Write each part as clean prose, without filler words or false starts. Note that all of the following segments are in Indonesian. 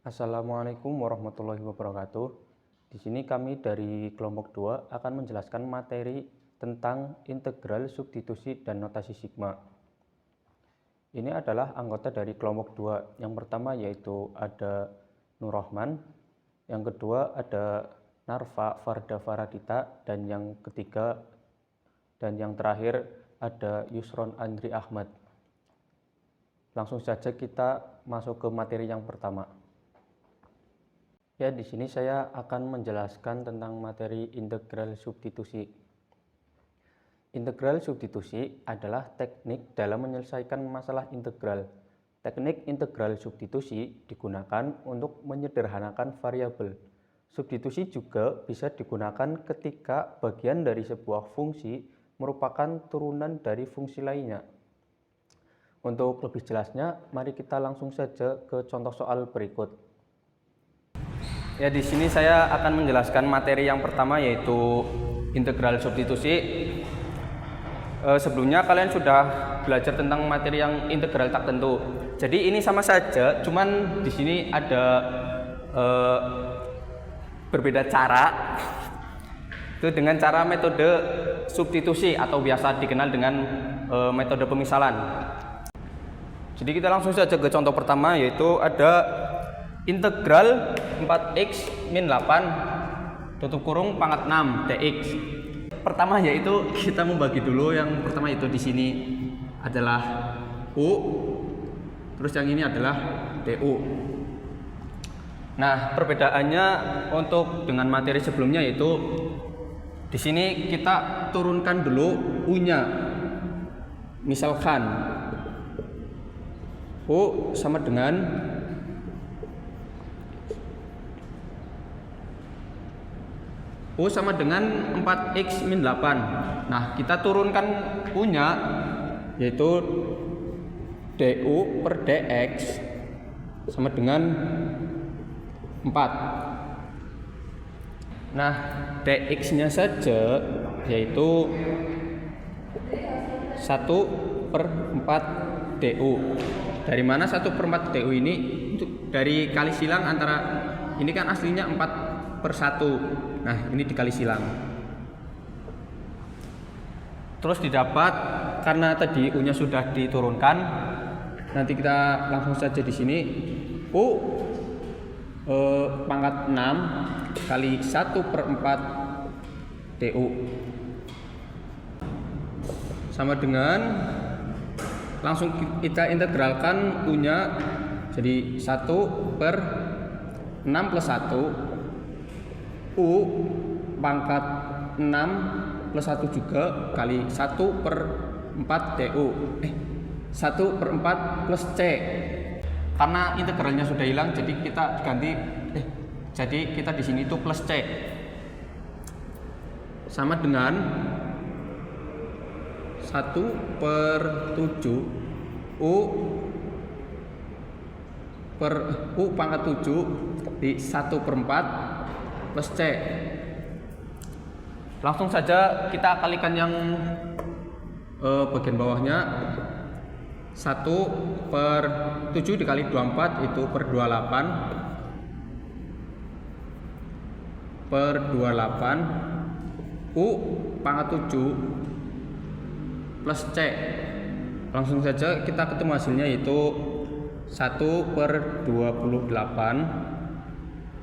Assalamualaikum warahmatullahi wabarakatuh. Di sini kami dari kelompok 2 akan menjelaskan materi tentang integral, substitusi, dan notasi sigma. Ini adalah anggota dari kelompok 2. Yang pertama yaitu ada Nur Rahman, yang kedua ada Narfa Farda Faradita, dan yang ketiga dan yang terakhir ada Yusron Andri Ahmad. Langsung saja kita masuk ke materi yang pertama. Ya, di sini saya akan menjelaskan tentang materi integral substitusi. Integral substitusi adalah teknik dalam menyelesaikan masalah integral. Teknik integral substitusi digunakan untuk menyederhanakan variabel. Substitusi juga bisa digunakan ketika bagian dari sebuah fungsi merupakan turunan dari fungsi lainnya. Untuk lebih jelasnya, mari kita langsung saja ke contoh soal berikut. Ya, di sini saya akan menjelaskan materi yang pertama yaitu integral substitusi. Sebelumnya kalian sudah belajar tentang materi yang integral tak tentu. Jadi ini sama saja, cuman di sini ada berbeda cara. Itu dengan cara metode substitusi atau biasa dikenal dengan metode pemisalan. Jadi kita langsung saja ke contoh pertama yaitu ada integral 4x min 8 tutup kurung pangkat 6 dx. Pertama yaitu kita membagi dulu, yang pertama itu di sini adalah u, terus yang ini adalah du. Nah, perbedaannya untuk dengan materi sebelumnya yaitu di sini kita turunkan dulu u-nya. Misalkan u sama dengan U sama dengan 4x min 8. Nah, kita turunkan U-nya yaitu du per dx sama dengan 4. Nah, dx-nya saja yaitu 1 per 4 du. Dari mana 1 per 4 du ini? Untuk dari kali silang antara ini kan aslinya 4 per 1. Nah, ini dikali silang. Terus didapat karena tadi U-nya sudah diturunkan. Nanti kita langsung saja di sini U pangkat 6 kali 1 per 4 du sama dengan, langsung kita integralkan U-nya jadi 1 per 6 plus 1 U pangkat 6 plus 1 juga kali 1 per 4 du. 1 per 4 plus C. Karena integralnya sudah hilang, jadi kita ganti jadi kita di sini itu plus C. Sama dengan 1 per 7 U per U pangkat 7 di 1 per 4 plus C. Langsung saja kita kalikan yang bagian bawahnya. 1 per 7 dikali 24 itu per 28 per 28 U pangkat 7 plus C. Langsung saja kita ketemu hasilnya yaitu 1 per 28.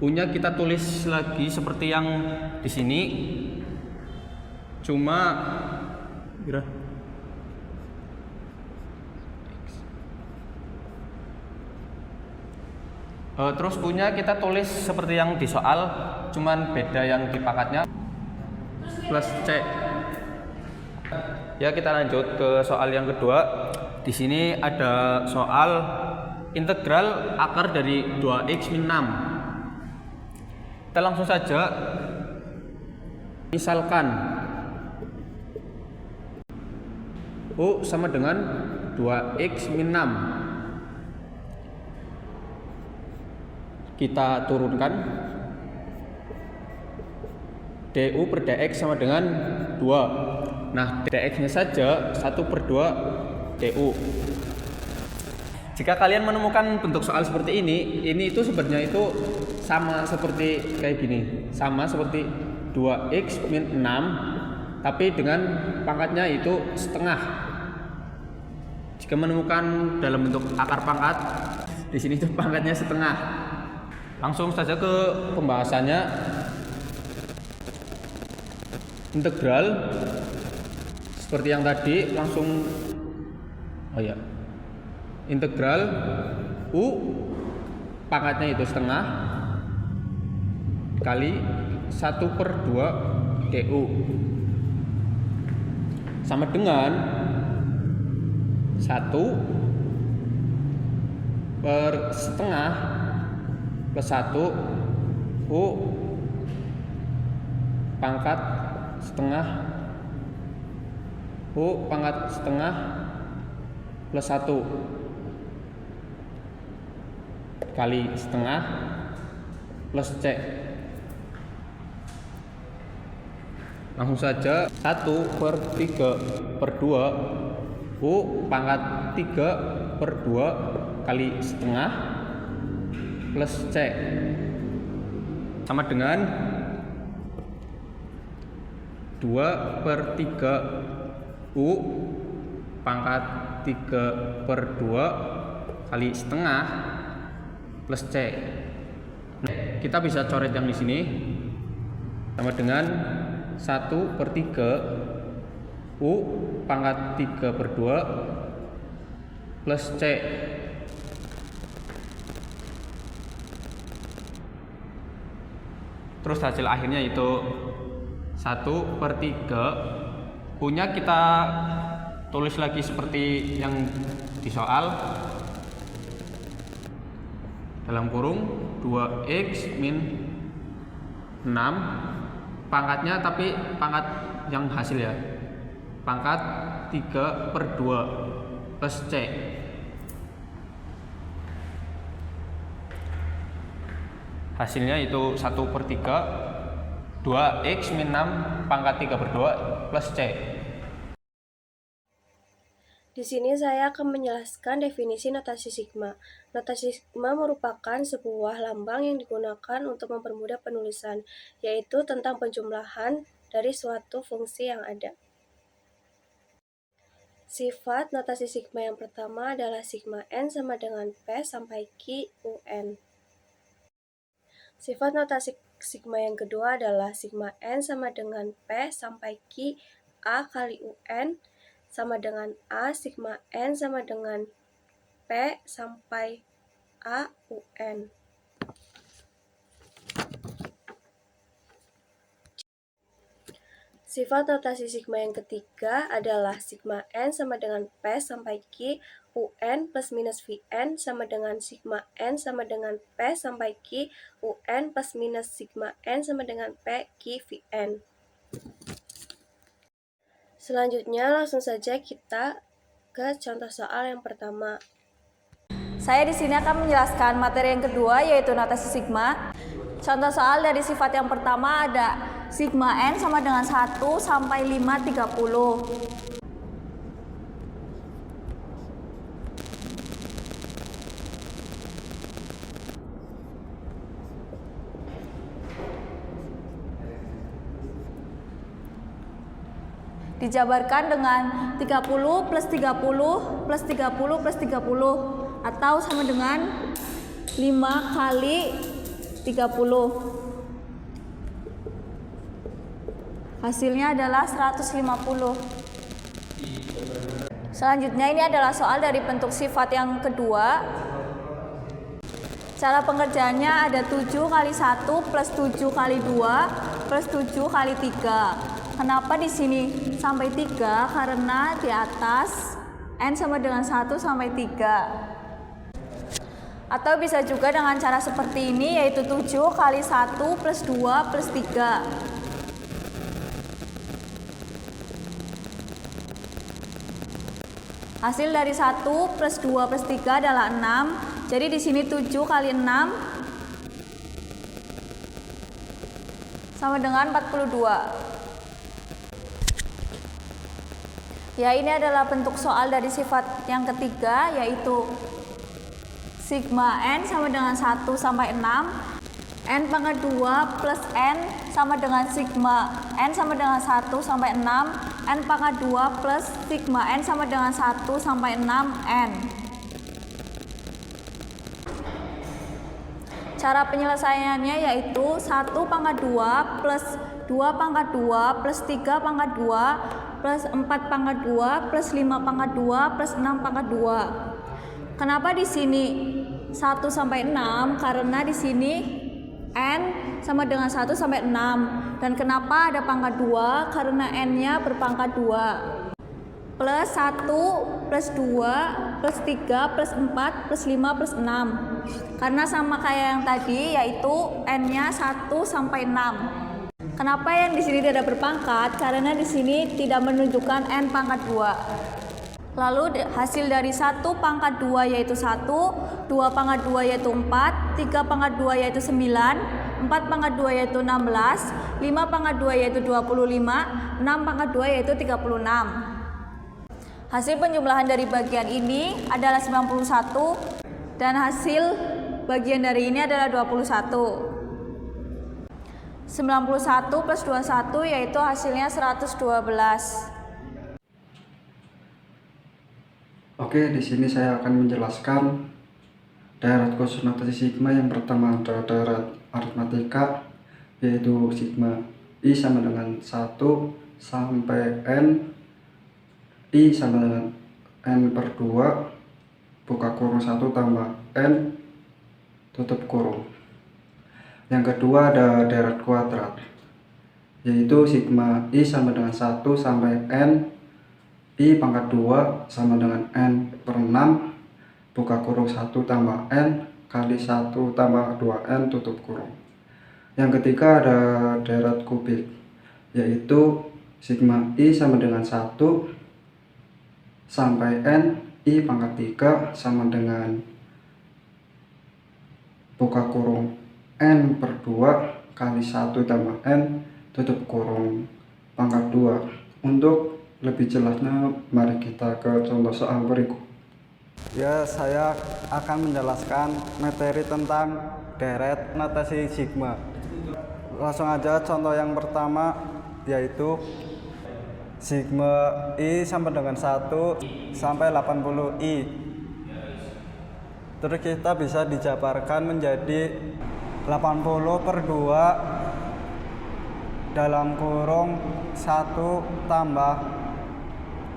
U-nya kita tulis lagi seperti yang di sini, cuma terus U-nya kita tulis seperti yang di soal, cuman beda yang di pangkatnya plus C. Ya, kita lanjut ke soal yang kedua. Di sini ada soal integral akar dari 2x min 6. Kita langsung saja, misalkan U sama dengan 2x min 6. Kita turunkan du per dx sama dengan 2. Nah, dx nya saja 1 per 2 du. Jika kalian menemukan bentuk soal seperti ini itu sebenarnya itu sama seperti kayak gini, sama seperti 2x min 6, tapi dengan pangkatnya itu setengah. Jika menemukan dalam bentuk akar pangkat, di sini itu pangkatnya setengah. Langsung saja ke pembahasannya. Integral seperti yang tadi, langsung integral u pangkatnya itu setengah kali 1/2 du sama dengan 1/setengah plus 1 u pangkat setengah u pangkat setengah plus 1 kali setengah plus c. Langsung saja 1/3/2 u pangkat 3/2 kali setengah plus c sama dengan 2/3 u pangkat 3/2 kali setengah plus c. Kita bisa coret yang di sini sama dengan 1/3 u pangkat 3/2 plus c. Terus hasil akhirnya itu 1/3. U-nya kita tulis lagi seperti yang di soal, dalam kurung 2x min 6 pangkatnya, tapi pangkat yang hasil ya, pangkat 3/2 plus c. Hasilnya itu 1/3 2x min 6 pangkat 3/2 plus c. Di sini saya akan menjelaskan definisi notasi sigma. Notasi sigma merupakan sebuah lambang yang digunakan untuk mempermudah penulisan, yaitu tentang penjumlahan dari suatu fungsi yang ada. Sifat notasi sigma yang pertama adalah sigma n sama dengan p sampai q un. Sifat notasi sigma yang kedua adalah sigma n sama dengan p sampai q a kali un sama dengan A sigma n sama dengan P sampai A UN. Sifat notasi sigma yang ketiga adalah sigma n sama dengan P sampai Q UN plus minus Vn sama dengan sigma n sama dengan P sampai Q UN plus minus sigma n sama dengan P Q Vn. Selanjutnya langsung saja kita ke contoh soal yang pertama. Saya di sini akan menjelaskan materi yang kedua, yaitu notasi sigma. Contoh soal dari sifat yang pertama ada sigma n sama dengan 1 sampai 5/30. Dijabarkan dengan 30 plus 30 plus 30 plus 30 atau sama dengan 5 kali 30. Hasilnya adalah 150. Selanjutnya ini adalah soal dari bentuk sifat yang kedua. Cara pengerjaannya ada 7 kali 1 plus 7 kali 2 plus 7 kali 3. Kenapa di sini sampai 3? Karena di atas n sama dengan 1 sampai 3. Atau bisa juga dengan cara seperti ini, yaitu 7 kali 1 plus 2 plus 3. Hasil dari 1 plus 2 plus 3 adalah 6. Jadi di sini 7 kali 6 sama dengan 42. Ya, ini adalah bentuk soal dari sifat yang ketiga, yaitu sigma n sama dengan 1 sampai 6, n pangkat 2 plus n sama dengan sigma n sama dengan 1 sampai 6, n pangkat 2 plus sigma n sama dengan 1 sampai 6 n. Cara penyelesaiannya yaitu 1 pangkat 2 plus 2 pangkat 2 plus 3 pangkat 2 plus 4 pangkat 2 plus 5 pangkat 2 plus 6 pangkat 2. Kenapa di sini 1 sampai 6? Karena di sini n sama dengan 1 sampai 6. Dan kenapa ada pangkat 2? Karena n-nya berpangkat 2. Plus 1 plus 2 plus 3 plus 4 plus 5 plus 6. Karena sama kayak yang tadi, yaitu n-nya 1 sampai 6. Kenapa yang di sini tidak berpangkat? Karena di sini tidak menunjukkan n pangkat 2. Lalu hasil dari 1 pangkat 2 yaitu 1, 2 pangkat 2 yaitu 4, 3 pangkat 2 yaitu 9, 4 pangkat 2 yaitu 16, 5 pangkat 2 yaitu 25, 6 pangkat 2 yaitu 36. Hasil penjumlahan dari bagian ini adalah 91 dan hasil bagian dari ini adalah 21. 91 plus 21 yaitu hasilnya 112. Oke, di sini saya akan menjelaskan daeret khusus notasi sigma. Yang pertama adalah daeret aritmatika, yaitu sigma I sama dengan 1 sampai n, I sama dengan n per 2, buka kurung 1 tambah n, tutup kurung. Yang kedua ada daeret kuadrat, yaitu sigma I sama dengan 1 sampai n, I pangkat 2 sama dengan n per 6, buka kurung 1 tambah n kali 1 tambah 2n, tutup kurung. Yang ketiga ada daeret kubik, yaitu sigma I sama dengan 1 sampai n, I pangkat 3 sama dengan buka kurung n per 2 kali 1 tambah n, tutup kurung pangkat 2. Untuk lebih jelasnya, mari kita ke contoh soal berikut. Ya, saya akan menjelaskan materi tentang daeret notasi sigma. Langsung aja, contoh yang pertama yaitu sigma I sama dengan 1 sampai 80i. Terus kita bisa dijabarkan menjadi 80 per 2 dalam kurung 1 tambah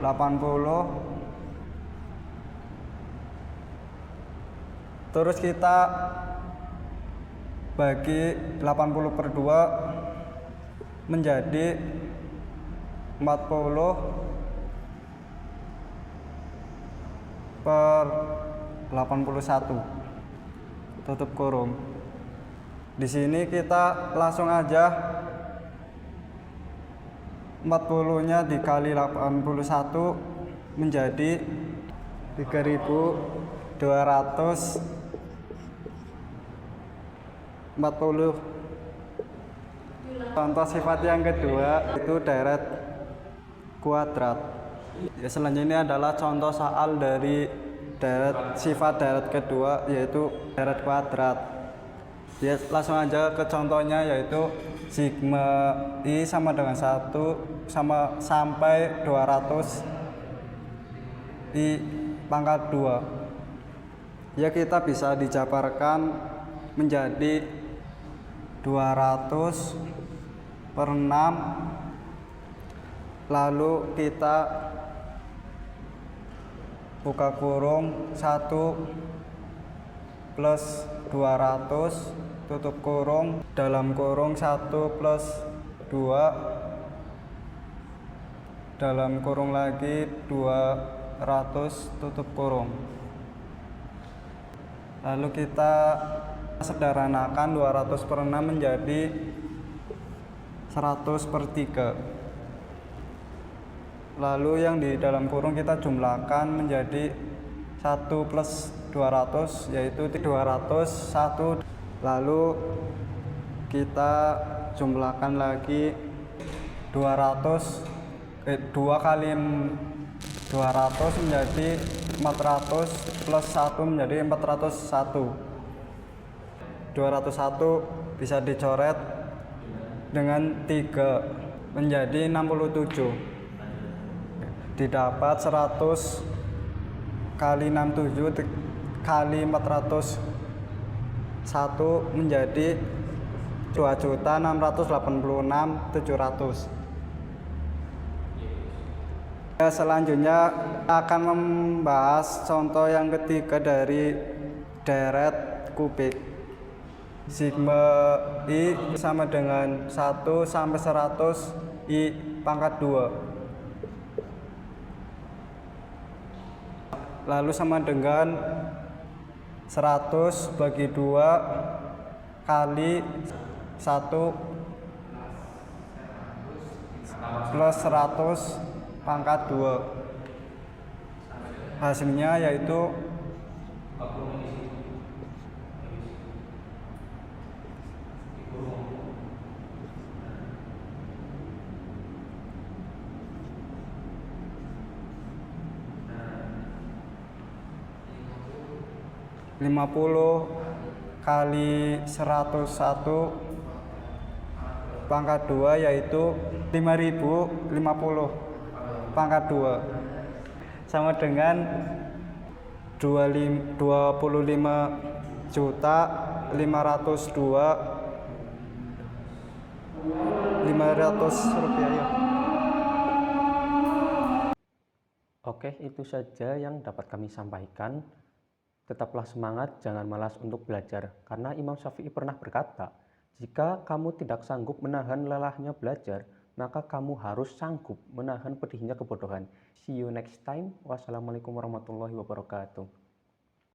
80. Terus kita bagi 80 per 2 menjadi 40 per 81, tutup kurung. Di sini kita langsung aja 40-nya dikali 81 menjadi 3240. Contoh sifat yang kedua itu daeret kuadrat. Ya, selanjutnya adalah contoh soal dari sifat daeret kedua, yaitu daeret kuadrat. Ya, langsung aja ke contohnya, yaitu sigma I sama dengan 1 sampai 200 I pangkat 2. Ya, kita bisa dijabarkan menjadi 200 per 6, lalu kita buka kurung 1 plus 200, tutup kurung, dalam kurung 1 plus 2, dalam kurung lagi 200, tutup kurung. Lalu kita sederhanakan 200 per 6 menjadi 100 per 3. Lalu yang di dalam kurung kita jumlahkan menjadi 1 plus 200, yaitu 201. Lalu kita jumlahkan lagi 200, 2 kali 200 menjadi 400 plus 1 menjadi 401. 201 bisa dicoret dengan 3 menjadi 67. Didapat 100 kali 67 kali 401 menjadi 2.686.700. Selanjutnya akan membahas contoh yang ketiga dari deret kubik. Sigma I sama dengan 1 sampai 100 I pangkat 2. Lalu sama dengan 100 bagi 2 kali 1 plus 100 pangkat 2. Hasilnya yaitu 50 kali 101 pangkat 2 yaitu 5050 pangkat 2 sama dengan 25.502.500 rupiah ya. Oke, itu saja yang dapat kami sampaikan. Tetaplah semangat, jangan malas untuk belajar. Karena Imam Syafi'i pernah berkata, jika kamu tidak sanggup menahan lelahnya belajar, maka kamu harus sanggup menahan pedihnya kebodohan. See you next time. Wassalamualaikum warahmatullahi wabarakatuh.